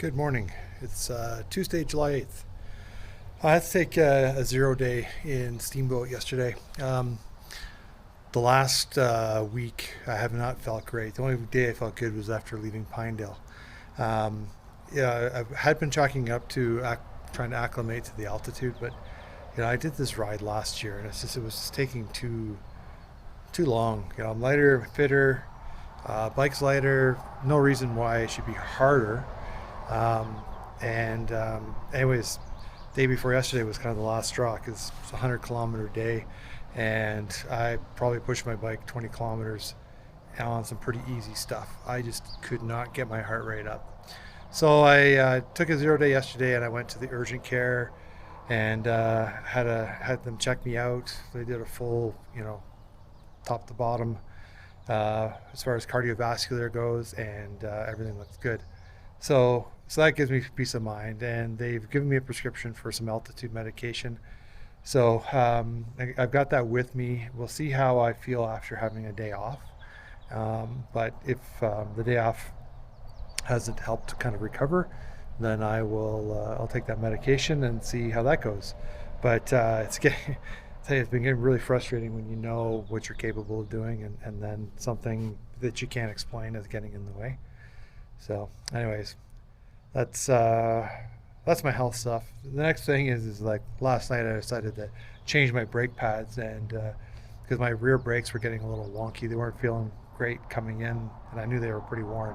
Good morning. It's Tuesday, July 8th. I had to take a 0 day in Steamboat yesterday. The last week I have not felt great. The only day I felt good was after leaving Pinedale. Um, yeah, I had been chalking up to trying to acclimate to the altitude, but I did this ride last year, and it was just taking too long. I'm lighter, fitter, bike's lighter. No reason why it should be harder. Um, anyways, day before yesterday was kind of the last straw because it's a 100-kilometer day, and I probably pushed my bike 20 kilometers on some pretty easy stuff. I just could not get my heart rate up. So I took a 0 day yesterday, and I went to the urgent care and had them check me out. They did a full, top to bottom as far as cardiovascular goes, and everything looks good. So that gives me peace of mind, and they've given me a prescription for some altitude medication. So I've got that with me. We'll see how I feel after having a day off. But if the day off hasn't helped to kind of recover, then I'll take that medication and see how that goes. But it's been getting really frustrating when you know what you're capable of doing, and then something that you can't explain is getting in the way. So anyways, that's my health stuff. The next thing is like last night I decided to change my brake pads, and because my rear brakes were getting a little wonky, they weren't feeling great coming in, and I knew they were pretty worn.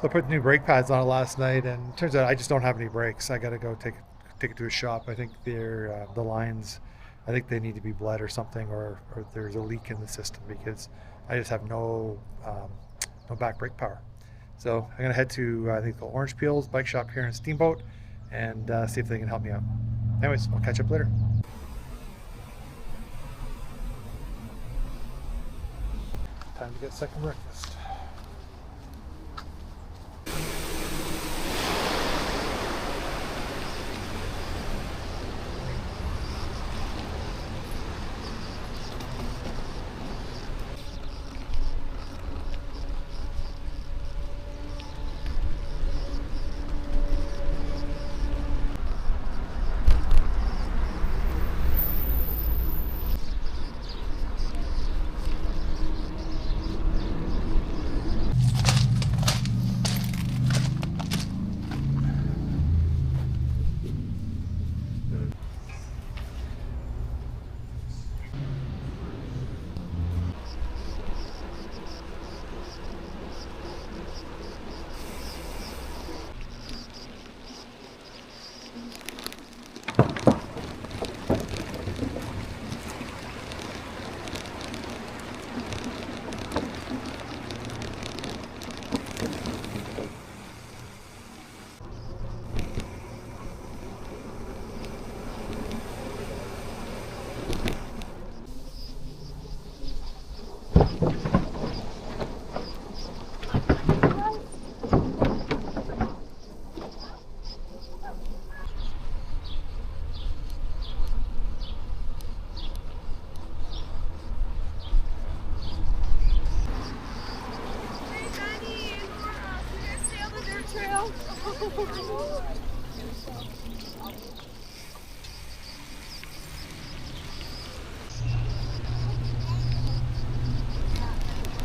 So I put new brake pads on it last night, and it turns out I just don't have any brakes. I got to go take it to a shop. I think they're the lines. I think they need to be bled or something, or there's a leak in the system because I just have no back brake power. So I'm going to head to, I think, the Orange Peels bike shop here in Steamboat and see if they can help me out. Anyways, I'll catch up later. Time to get second breakfast.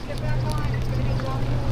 Get back on. It's going to be long.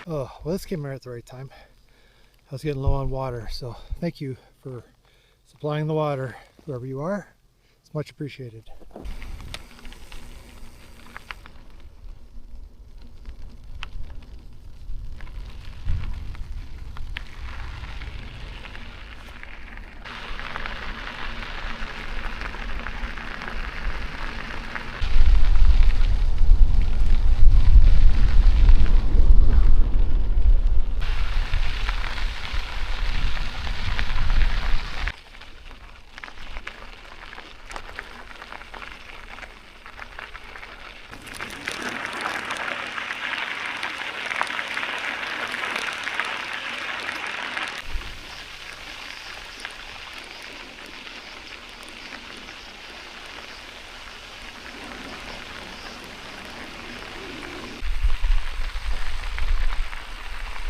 Oh, well, this came right at the right time. I was getting low on water, so thank you for supplying the water, whoever you are. It's much appreciated.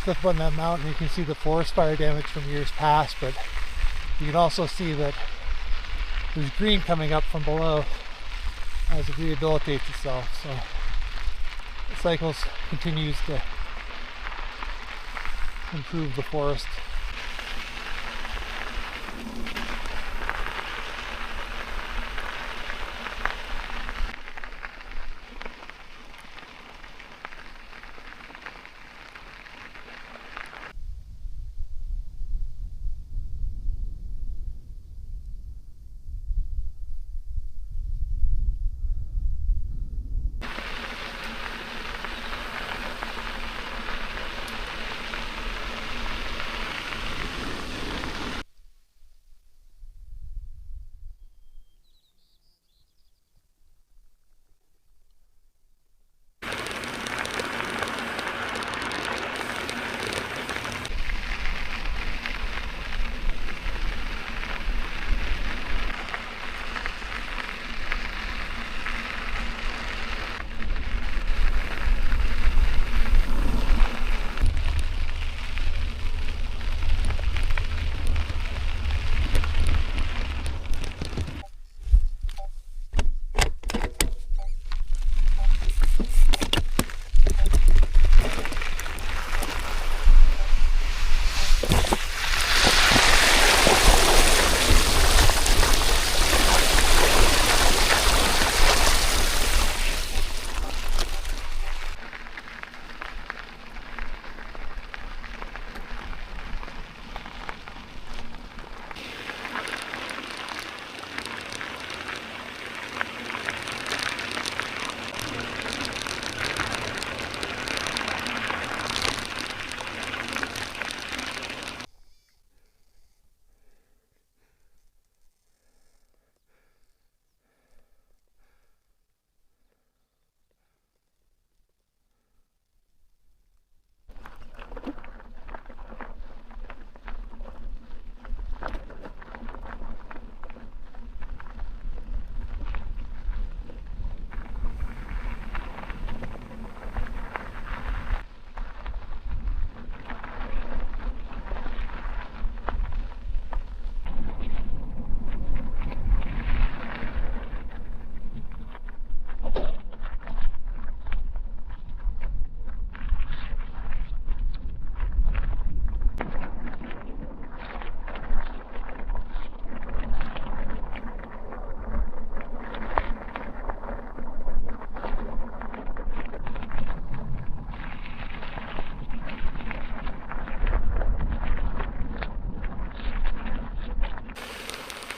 Up on that mountain, you can see the forest fire damage from years past, but you can also see that there's green coming up from below as it rehabilitates itself. So the cycles continues to improve the forest.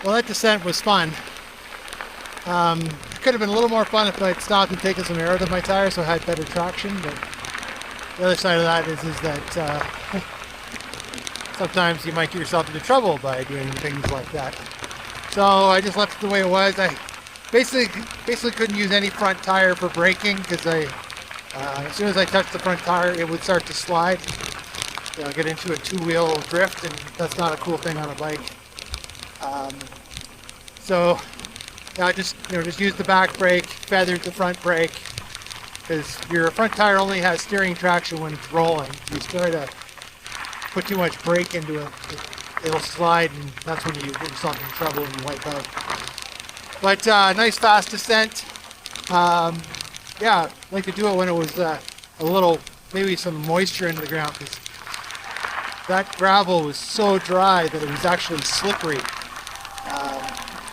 Well, that descent was fun. It could have been a little more fun if I'd stopped and taken some air out of my tires so I had better traction, but the other side of that is that sometimes you might get yourself into trouble by doing things like that. So I just left it the way it was. I basically couldn't use any front tire for braking because as soon as I touched the front tire, it would start to slide. Get into a two-wheel drift, and that's not a cool thing on a bike. So I just used the back brake, feathered the front brake, because your front tire only has steering traction when it's rolling. If you start to put too much brake into it, it'll slide, and that's when you get yourself in trouble and you wipe out. But nice fast descent. Yeah, I'd like to do it when it was a little maybe some moisture into the ground, because that gravel was so dry that it was actually slippery.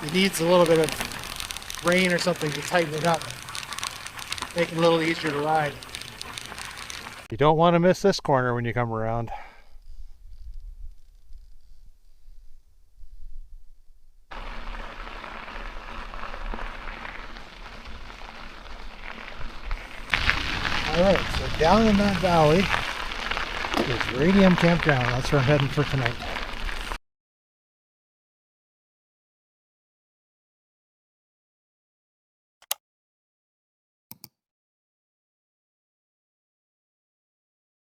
It needs a little bit of rain or something to tighten it up, make it a little easier to ride. You don't want to miss this corner when you come around. Alright, so down in that valley is Radium Campground. That's where I'm heading for tonight.